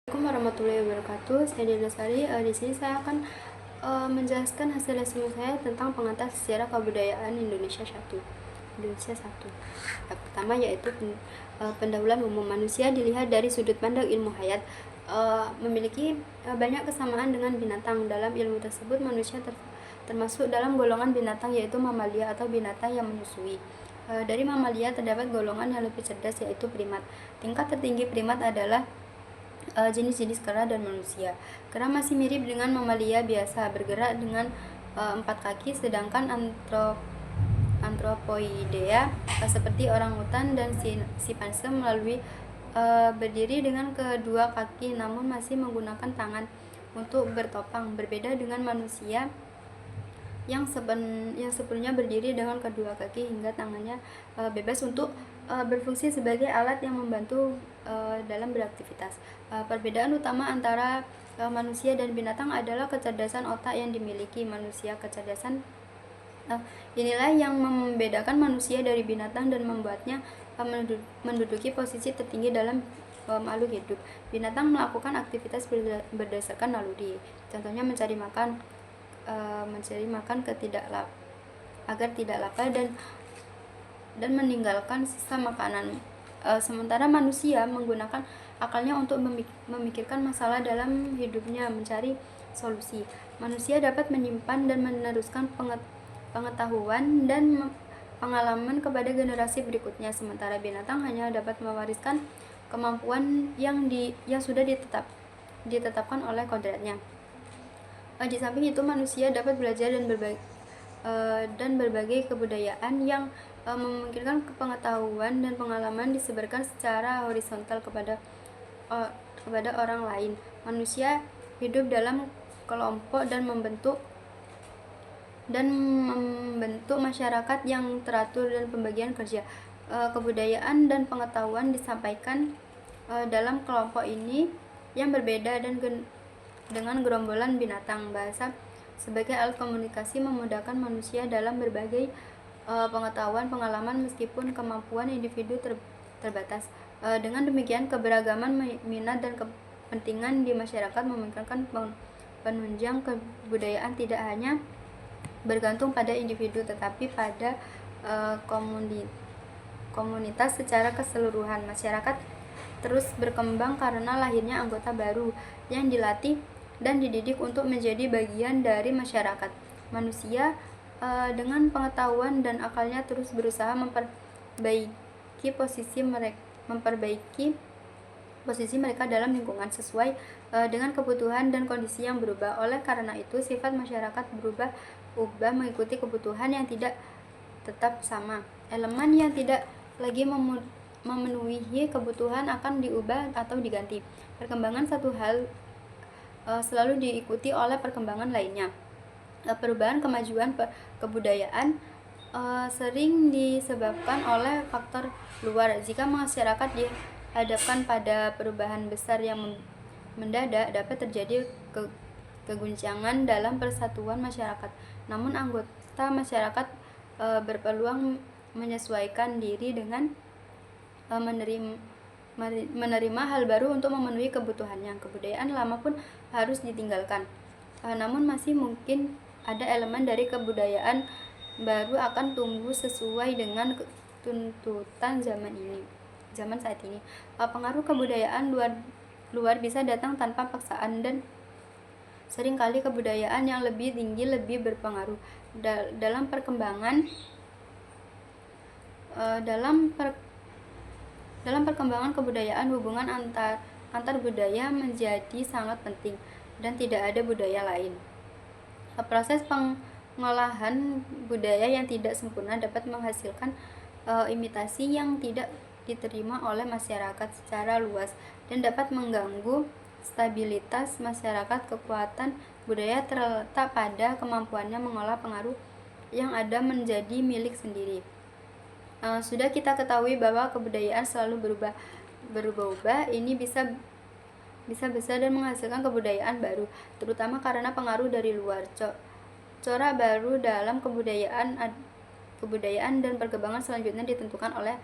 Assalamualaikum warahmatullahi wabarakatuh. Saya Dina Sari. Di sini saya akan menjelaskan hasil resume saya tentang pengantar sejarah kebudayaan Indonesia 1. Yang pertama yaitu pendahuluan umum. Manusia dilihat dari sudut pandang ilmu hayat memiliki banyak kesamaan dengan binatang. Dalam ilmu tersebut manusia termasuk dalam golongan binatang, yaitu mamalia atau binatang yang menyusui. Dari mamalia terdapat golongan yang lebih cerdas, yaitu primat. Tingkat tertinggi primat adalah jenis-jenis kera dan manusia. Kera masih mirip dengan mamalia biasa, bergerak dengan 4 kaki, sedangkan anthropoidea seperti orangutan dan simpanse melalui berdiri dengan kedua kaki, namun masih menggunakan tangan untuk bertopang. Berbeda dengan manusia yang sebelumnya berdiri dengan kedua kaki hingga tangannya bebas untuk berfungsi sebagai alat yang membantu dalam beraktivitas. Perbedaan utama antara manusia dan binatang adalah kecerdasan otak yang dimiliki manusia. Kecerdasan inilah yang membedakan manusia dari binatang dan membuatnya menduduki posisi tertinggi dalam makhluk hidup. Binatang melakukan aktivitas berdasarkan naluri, contohnya mencari makan agar tidak lapar dan meninggalkan sisa makanan. Sementara manusia menggunakan akalnya untuk memikirkan masalah dalam hidupnya, mencari solusi. Manusia dapat menyimpan dan meneruskan pengetahuan dan pengalaman kepada generasi berikutnya, sementara binatang hanya dapat mewariskan kemampuan yang sudah ditetapkan oleh kodratnya. Di samping itu, manusia dapat belajar dan berbagai kebudayaan yang memungkinkan pengetahuan dan pengalaman disebarkan secara horizontal kepada orang lain. Manusia hidup dalam kelompok dan membentuk masyarakat yang teratur dan pembagian kerja. Kebudayaan dan pengetahuan disampaikan dalam kelompok ini yang berbeda dengan gerombolan binatang. Bahasa sebagai alat komunikasi memudahkan manusia dalam berbagai pengetahuan pengalaman meskipun kemampuan individu terbatas. Dengan demikian, keberagaman minat dan kepentingan di masyarakat memungkinkan penunjang kebudayaan tidak hanya bergantung pada individu tetapi pada komunitas secara keseluruhan. Masyarakat terus berkembang karena lahirnya anggota baru yang dilatih dan dididik untuk menjadi bagian dari masyarakat. Manusia dengan pengetahuan dan akalnya terus berusaha memperbaiki posisi mereka dalam lingkungan sesuai dengan kebutuhan dan kondisi yang berubah. Oleh karena itu, sifat masyarakat berubah mengikuti kebutuhan yang tidak tetap sama. Elemen yang tidak lagi memenuhi kebutuhan akan diubah atau diganti. Perkembangan satu hal selalu diikuti oleh perkembangan lainnya. Perubahan kemajuan kebudayaan sering disebabkan oleh faktor luar. Jika masyarakat dihadapkan pada perubahan besar yang mendadak, dapat terjadi keguncangan dalam persatuan masyarakat. Namun anggota masyarakat berpeluang menyesuaikan diri dengan menerima hal baru untuk memenuhi kebutuhannya. Kebudayaan lama pun harus ditinggalkan, namun masih mungkin ada elemen dari kebudayaan baru akan tumbuh sesuai dengan tuntutan zaman saat ini. Pengaruh kebudayaan luar bisa datang tanpa paksaan, dan seringkali kebudayaan yang lebih tinggi lebih berpengaruh dalam perkembangan kebudayaan. Hubungan antar budaya menjadi sangat penting dan tidak ada budaya lain. Proses pengolahan budaya yang tidak sempurna dapat menghasilkan imitasi yang tidak diterima oleh masyarakat secara luas dan dapat mengganggu stabilitas masyarakat. Kekuatan budaya terletak pada kemampuannya mengolah pengaruh yang ada menjadi milik sendiri. Sudah kita ketahui bahwa kebudayaan selalu berubah-ubah. Ini bisa besar dan menghasilkan kebudayaan baru, terutama karena pengaruh dari luar. Corak baru dalam kebudayaan dan perkembangan selanjutnya ditentukan oleh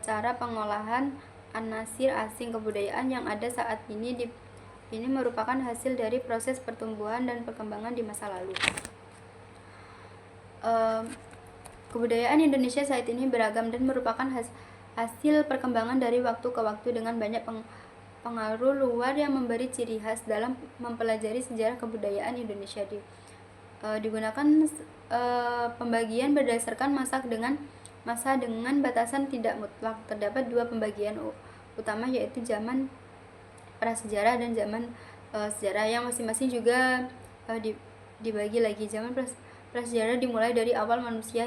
cara pengolahan anasir asing. Kebudayaan yang ada saat ini merupakan hasil dari proses pertumbuhan dan perkembangan di masa lalu. Kebudayaan Indonesia saat ini beragam dan merupakan hasil perkembangan dari waktu ke waktu dengan banyak pengaruh luar yang memberi ciri khas. Dalam mempelajari sejarah kebudayaan Indonesia digunakan pembagian berdasarkan masa dengan batasan tidak mutlak. Terdapat dua pembagian utama, yaitu zaman prasejarah dan zaman sejarah, yang masing-masing juga dibagi lagi. Zaman prasejarah dimulai dari awal manusia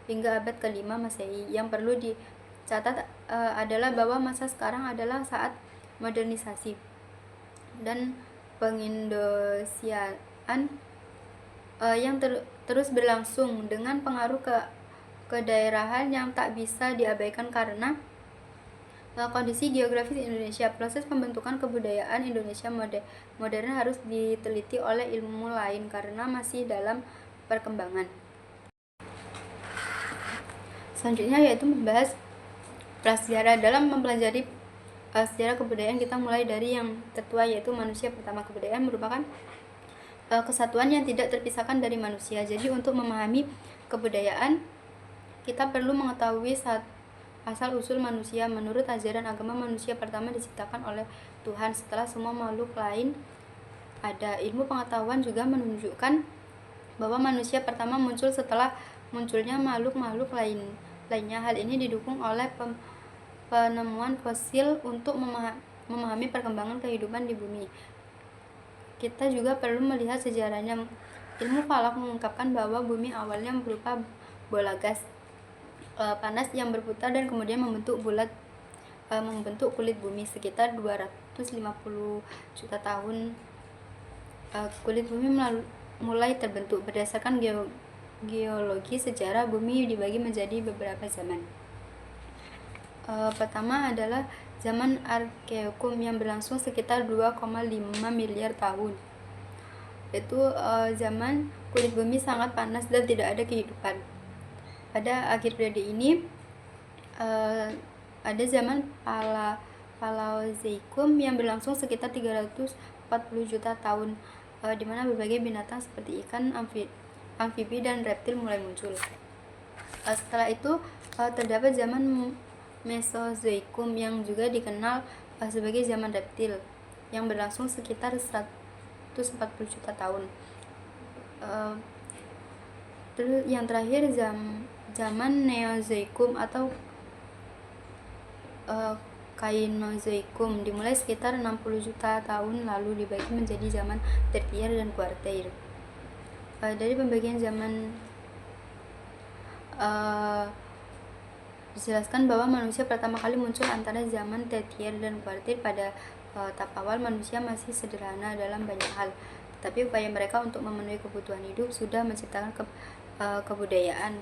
hingga abad ke-5 Masehi. Yang perlu dicatat adalah bahwa masa sekarang adalah saat modernisasi dan pengindosiaan yang terus berlangsung dengan pengaruh kedaerahan yang tak bisa diabaikan karena kondisi geografis Indonesia. Proses pembentukan kebudayaan Indonesia modern harus diteliti oleh ilmu lain karena masih dalam perkembangan. Selanjutnya yaitu membahas prasejarah. Dalam mempelajari sejarah kebudayaan, kita mulai dari yang tertua, yaitu manusia pertama. Kebudayaan merupakan kesatuan yang tidak terpisahkan dari manusia. Jadi untuk memahami kebudayaan, kita perlu mengetahui asal usul manusia. Menurut ajaran agama, manusia pertama diciptakan oleh Tuhan setelah semua makhluk lain ada. Ilmu pengetahuan juga menunjukkan bahwa manusia pertama muncul setelah munculnya makhluk-makhluk lainnya. Hal ini didukung oleh penemuan fosil untuk memahami perkembangan kehidupan di bumi. Kita juga perlu melihat sejarahnya. Ilmu falak mengungkapkan bahwa bumi awalnya berupa bola gas panas yang berputar dan kemudian membentuk kulit bumi. Sekitar 250 juta tahun kulit bumi mulai terbentuk. Berdasarkan geologi sejarah, bumi dibagi menjadi beberapa zaman. Pertama adalah zaman Arkeokum yang berlangsung sekitar 2,5 miliar tahun. Itu zaman kulit bumi sangat panas dan tidak ada kehidupan. Pada akhir periode ini ada zaman Paleozoikum yang berlangsung sekitar 340 juta tahun, di mana berbagai binatang seperti ikan, amfibi dan reptil mulai muncul. Setelah itu terdapat zaman Mesozoikum yang juga dikenal sebagai zaman reptil yang berlangsung sekitar 140 juta tahun. Terus yang terakhir zaman Neozoikum atau Kainozoikum dimulai sekitar 60 juta tahun lalu, dibagi menjadi zaman tertier dan kuarter. Dari pembagian zaman dijelaskan bahwa manusia pertama kali muncul antara zaman tertier dan kuarter. Pada tahap awal manusia masih sederhana dalam banyak hal, tetapi upaya mereka untuk memenuhi kebutuhan hidup sudah menciptakan kebudayaan.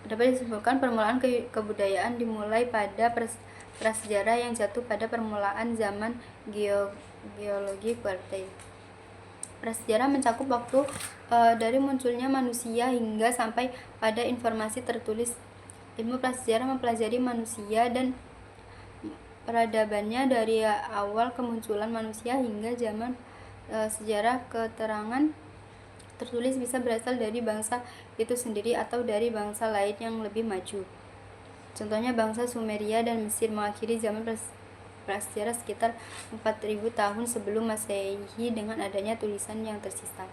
Dapat disimpulkan permulaan kebudayaan dimulai pada prasejarah yang jatuh pada permulaan zaman geologi kuarter. Prasejarah mencakup waktu dari munculnya manusia hingga sampai pada informasi tertulis. Ilmu prasejarah mempelajari manusia dan peradabannya dari awal kemunculan manusia hingga zaman sejarah. Keterangan tertulis bisa berasal dari bangsa itu sendiri atau dari bangsa lain yang lebih maju. Contohnya bangsa Sumeria dan Mesir mengakhiri zaman prasejarah sekitar 4000 tahun sebelum Masehi dengan adanya tulisan yang tersisa.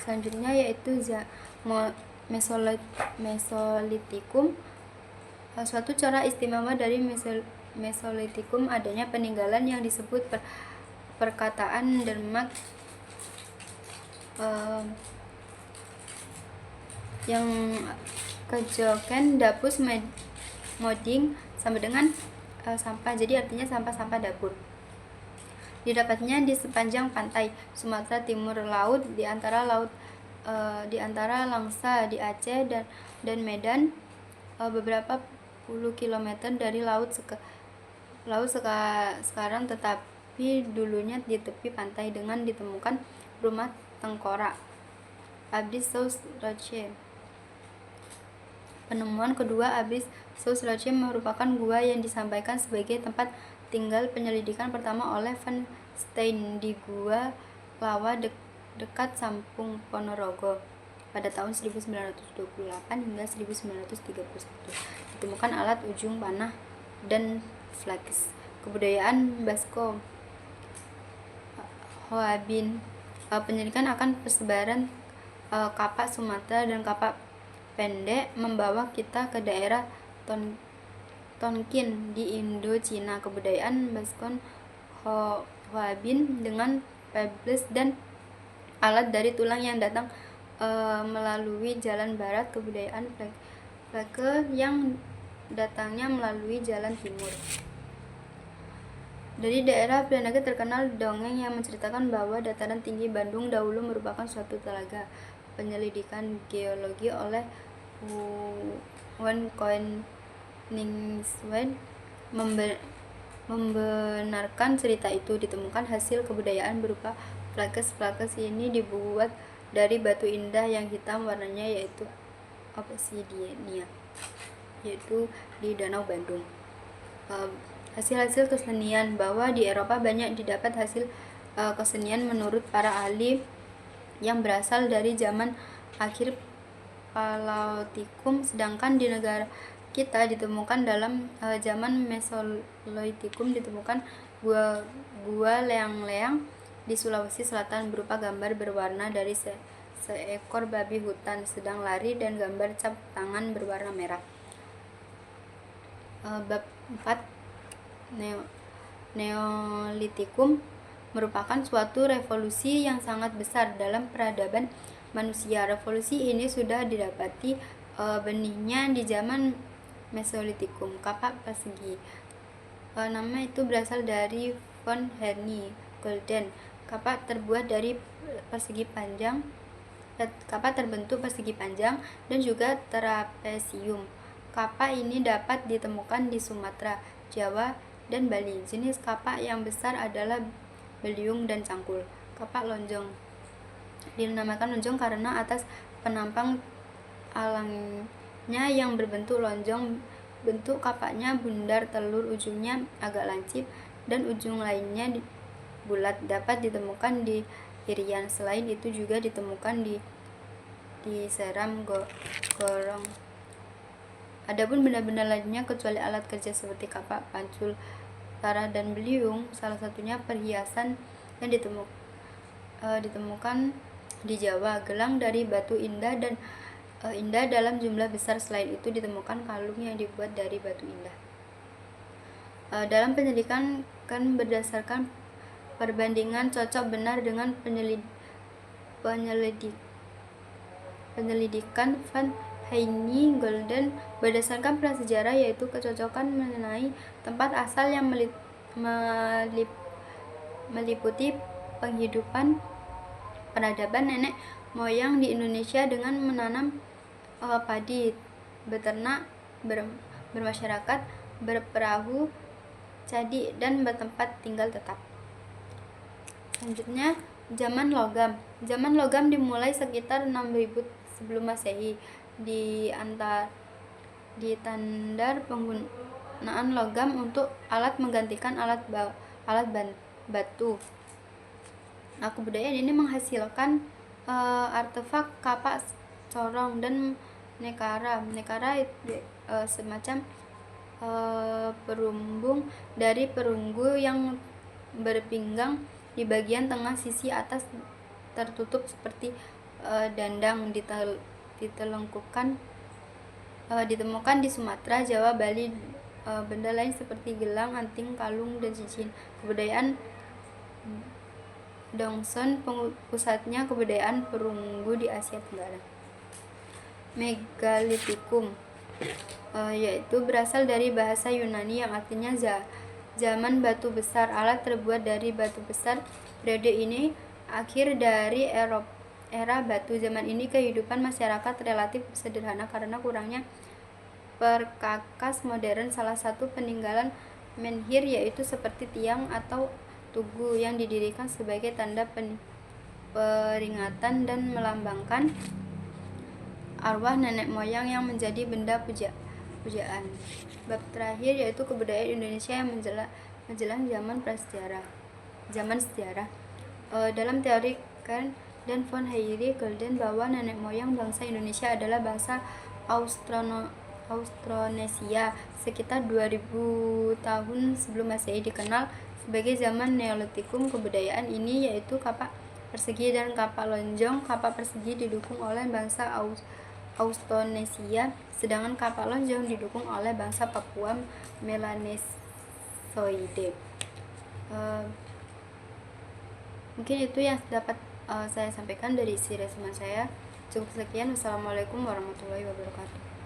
Selanjutnya yaitu Mesolitikum. Suatu cara istimewa dari Mesolitikum adanya peninggalan yang disebut perkataan Denmark yang kejoken dapus moding sama dengan sampah, jadi artinya sampah-sampah dapur. Didapatnya di sepanjang pantai Sumatera Timur, laut di antara Langsa di Aceh dan Medan, beberapa puluh kilometer dari laut sekarang, tetapi dulunya di tepi pantai dengan ditemukan rumah tengkorak Abdi Sous Roche. Penemuan kedua Abyss-Sulci merupakan gua yang disampaikan sebagai tempat tinggal penyelidikan pertama oleh Van Stein di Gua Lawa dekat Sampung Ponorogo pada tahun 1928 hingga 1931. Ditemukan alat ujung panah dan flags. Kebudayaan Basko Hoabin, penyelidikan akan persebaran kapak Sumatera dan kapak pendek membawa kita ke daerah Tonkin di Indochina. Kebudayaan Baskon Hoabin dengan pebbles dan alat dari tulang yang datang melalui jalan barat. Kebudayaan Flake yang datangnya melalui jalan timur. Dari daerah Pilihanage terkenal dongeng yang menceritakan bahwa dataran tinggi Bandung dahulu merupakan suatu telaga. Penyelidikan geologi oleh Wan Koenigsweg membenarkan cerita itu. Ditemukan hasil kebudayaan berupa flakes ini dibuat dari batu indah yang hitam warnanya, yaitu obsidiania, yaitu di Danau Bandung. Hasil-hasil kesenian bahwa di Eropa banyak didapat hasil kesenian menurut para ahli yang berasal dari zaman akhir Paleolitikum, sedangkan di negara kita ditemukan dalam zaman Mesolitikum. Ditemukan gua leang-leang di Sulawesi Selatan berupa gambar berwarna dari seekor babi hutan sedang lari dan gambar cap tangan berwarna merah. Bab 4 Neolitikum merupakan suatu revolusi yang sangat besar dalam peradaban manusia. Revolusi ini sudah didapati benihnya di zaman Mesolitikum. Kapak persegi, nama itu berasal dari von Hernie Golden. Kapak terbuat dari persegi panjang. Kapak terbentuk persegi panjang dan juga trapesium. Kapak ini dapat ditemukan di Sumatera, Jawa, dan Bali. Jenis kapak yang besar adalah beliung dan cangkul. Kapak lonjong dinamakan lonjong karena atas penampang alangnya yang berbentuk lonjong. Bentuk kapaknya bundar, telur, ujungnya agak lancip dan ujung lainnya bulat. Dapat ditemukan di Irian. Selain itu juga ditemukan di Seram, Gorong. Adapun benda-benda lainnya kecuali alat kerja seperti kapak, pancul, tarah, dan beliung, salah satunya perhiasan yang ditemukan di Jawa. Gelang dari batu indah dan indah dalam jumlah besar. Selain itu ditemukan kalung yang dibuat dari batu indah. Dalam penyelidikan kan berdasarkan perbandingan cocok benar dengan penyelidikan Van Heini Golden berdasarkan prasejarah, yaitu kecocokan mengenai tempat asal yang meliputi penghidupan peradaban nenek moyang di Indonesia dengan menanam padi, beternak, bermasyarakat, berperahu, cadi, dan bertempat tinggal tetap. Selanjutnya, zaman logam. Zaman logam dimulai sekitar 6000 sebelum Masehi. Di tandar penggunaan logam untuk alat menggantikan alat batu. Nah, kebudayaan ini menghasilkan artefak kapak corong dan nekara. Nekara semacam perumbung dari perunggu yang berpinggang di bagian tengah sisi atas tertutup seperti dandang ditelengkupkan. Ditemukan di Sumatera, Jawa, Bali. Benda lain seperti gelang, anting, kalung, dan cincin. Kebudayaan Dongson, pusatnya kebudayaan perunggu di Asia Tenggara. Megalitikum, yaitu berasal dari bahasa Yunani yang artinya zaman batu besar. Alat terbuat dari batu besar. Periode ini akhir dari era batu. Zaman ini kehidupan masyarakat relatif sederhana karena kurangnya perkakas modern. Salah satu peninggalan menhir yaitu seperti tiang atau tugu yang didirikan sebagai tanda peringatan dan melambangkan arwah nenek moyang yang menjadi benda pujaan. Bab terakhir yaitu kebudayaan Indonesia yang menjelang zaman sejarah. Dalam teori Kern dan von Hayri-Golden bahwa nenek moyang bangsa Indonesia adalah bangsa Austronesia sekitar 2000 tahun sebelum Masehi, dikenal sebagai zaman Neolitikum. Kebudayaan ini yaitu kapak persegi dan kapak lonjong. Kapak persegi didukung oleh bangsa Austronesia, sedangkan kapak lonjong didukung oleh bangsa Papua Melanesoide. Mungkin itu yang dapat saya sampaikan dari isi resumen saya. Cukup sekian. Wassalamualaikum warahmatullahi wabarakatuh.